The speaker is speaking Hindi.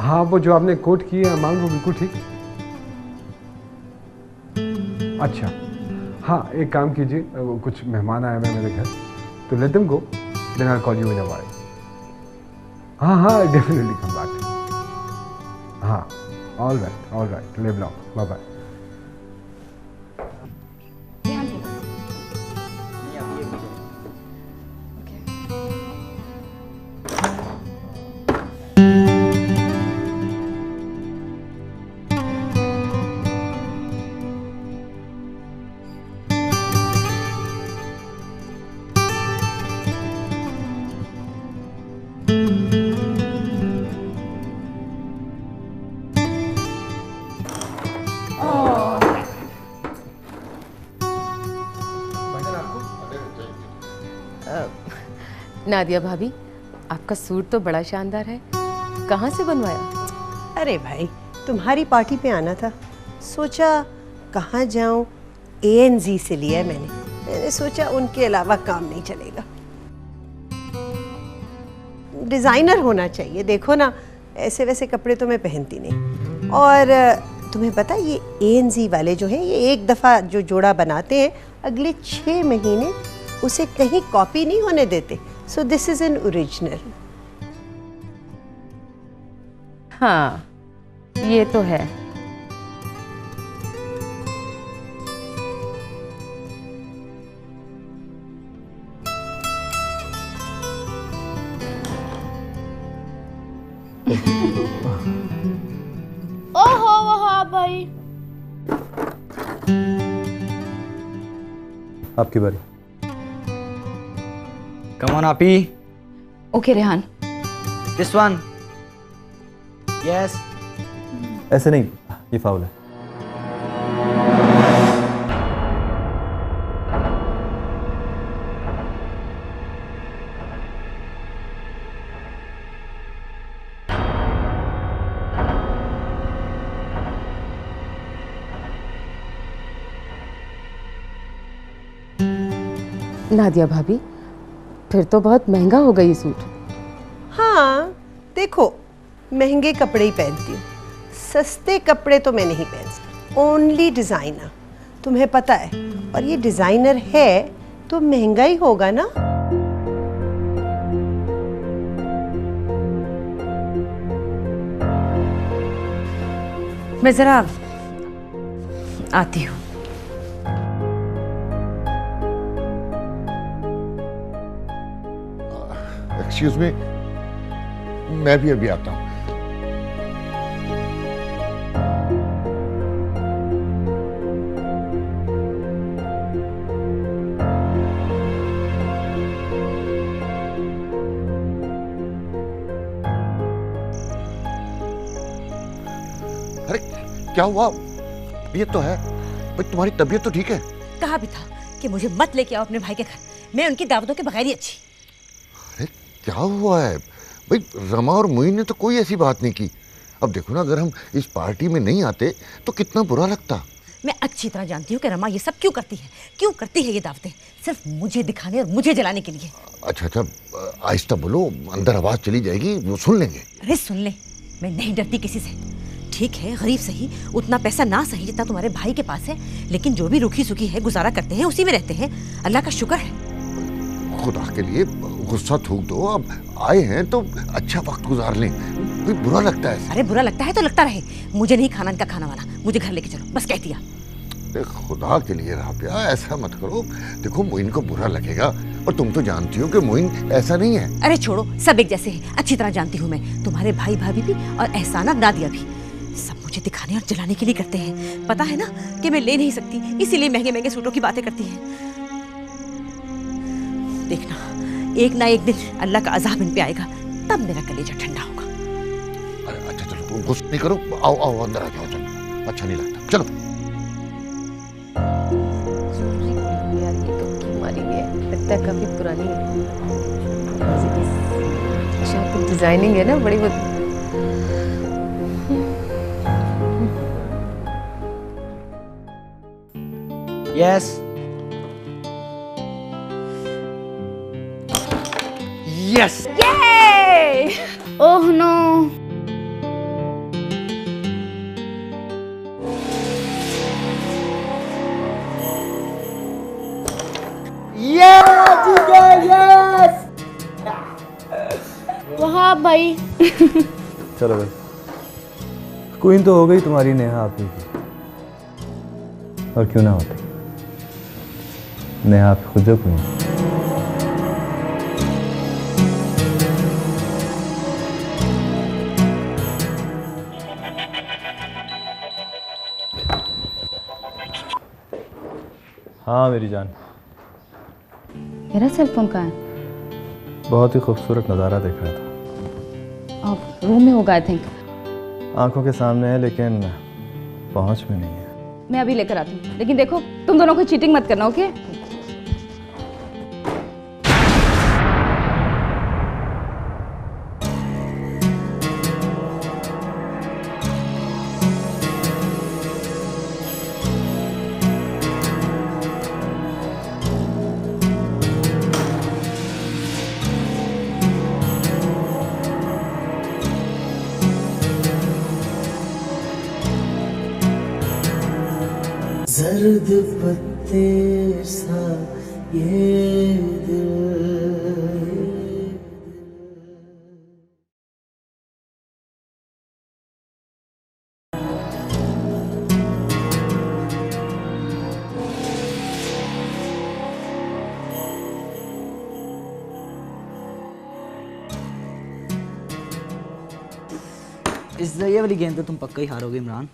हाँ, वो जो आपने कोट की है अमाउंट वो बिल्कुल ठीक। अच्छा, हाँ एक काम कीजिए, वो कुछ मेहमान आए हुए हैं मेरे घर, तो let them go, then I call you in a while. हाँ हाँ, डेफिनेटली कम बैक। हाँ, all right, live long, bye bye. Nadia भाभी, आपका सूट तो बड़ा शानदार है, कहाँ से बनवाया? अरे भाई, तुम्हारी पार्टी पे आना था, सोचा कहाँ जाऊं, ANZ से लिया है मैंने सोचा उनके अलावा काम नहीं चलेगा, डिज़ाइनर होना चाहिए। देखो ना, ऐसे वैसे कपड़े तो मैं पहनती नहीं। और तुम्हें पता ये ANZ वाले जो हैं, ये एक दफ़ा जो जोड़ा बनाते हैं, अगले 6 महीने उसे कहीं कॉपी नहीं होने देते। So this is an original. हाँ, ये तो है। ओहो वहाँ भाई, आपकी बारी। Come on, Api. Okay Rehan. This one. Yes. ऐसे नहीं, ये फाउल है। नादिया भाभी, फिर तो बहुत महंगा हो गई सूट। हाँ देखो, महंगे कपड़े ही पहनती हूँ, सस्ते कपड़े तो मैं नहीं पहन सकती, ओनली डिज़ाइनर। तुम्हें पता है, और ये डिज़ाइनर है तो महंगा ही होगा ना। मैं जरा आती हूँ। एक्सक्यूज मी, मैं भी अभी आता हूँ। अरे क्या हुआ? ये तो है भाई, तुम्हारी तबीयत तो ठीक है? कहा भी था कि मुझे मत लेके आओ अपने भाई के घर, मैं उनकी दावतों के बगैर ही अच्छी। अरे क्या हुआ है भाई? रमा और मोइन ने तो कोई ऐसी बात नहीं की। अब देखो ना, अगर हम इस पार्टी में नहीं आते तो कितना बुरा लगता। मैं अच्छी तरह जानती हूँ कि रमा ये सब क्यों करती है ये दावतें, सिर्फ मुझे दिखाने और मुझे जलाने के लिए। अच्छा अच्छा, आहिस्ता बोलो, अंदर आवाज चली जाएगी, वो सुन लेंगे। अरे सुन ले, मैं नहीं डरती किसी से। ठीक है, गरीब सही, उतना पैसा ना सही जितना तुम्हारे भाई के पास है, लेकिन जो भी रूखी सूखी है गुजारा करते हैं, उसी में रहते हैं। अल्लाह का शुक्र है। खुदा के लिए गुस्सा थूक दो, अब आए हैं तो अच्छा वक्त गुजार लें, कोई बुरा लगता है। अरे बुरा लगता है तो लगता रहे, मुझे नहीं खाना इनका खाना वाला, मुझे घर लेके चलो, बस कह दिया। खुदा के लिए राबिया, ऐसा मत करो। देखो मोइन को बुरा लगेगा, और तुम तो जानती हो कि मोइन ऐसा नहीं है। अरे छोड़ो, सब एक जैसे हैं, अच्छी तरह जानती हूँ मैं। तुम्हारे भाई भाभी भी और एहसाना नादिया भी, सब मुझे दिखाने और जलाने के लिए करते हैं। पता है ना कि मैं ले नहीं सकती, इसीलिए महंगे महंगे सूटों की बातें करती हैं। देखना, एक ना एक दिन अल्लाह का अजाब इन पे आएगा, तब मेरा कलेजा ठंडा होगा। अरे अच्छा चलो, तुम गुस्सा नहीं करो, आओ आओ अंदर आ जाओ, चलो, अच्छा नहीं लगता, चलो। यार ये तो हमारी है, लगता है काफी पुरानी है, शायद डिजाइनिंग है ना बड़ी। वो Yes. Yes. ओह नो, वहाँ भाई। चलो भाई, क्वीन तो हो गई तुम्हारी नेहा आपी की। और क्यों ना होती, नेहा आप खुद जो क्वीन। हाँ मेरी जान, मेरा सेल फोन कहाँ है? बहुत ही खूबसूरत नज़ारा देख रहा था। आप रूम में होगा आई थिंक। आंखों के सामने है लेकिन पहुंच में नहीं है। मैं अभी लेकर आती हूँ, लेकिन देखो तुम दोनों को चीटिंग मत करना, ओके? जर्द पत्ते सा ये दिल। इस ये वाली गेंद तो तुम पक्का ही हारोगे इमरान।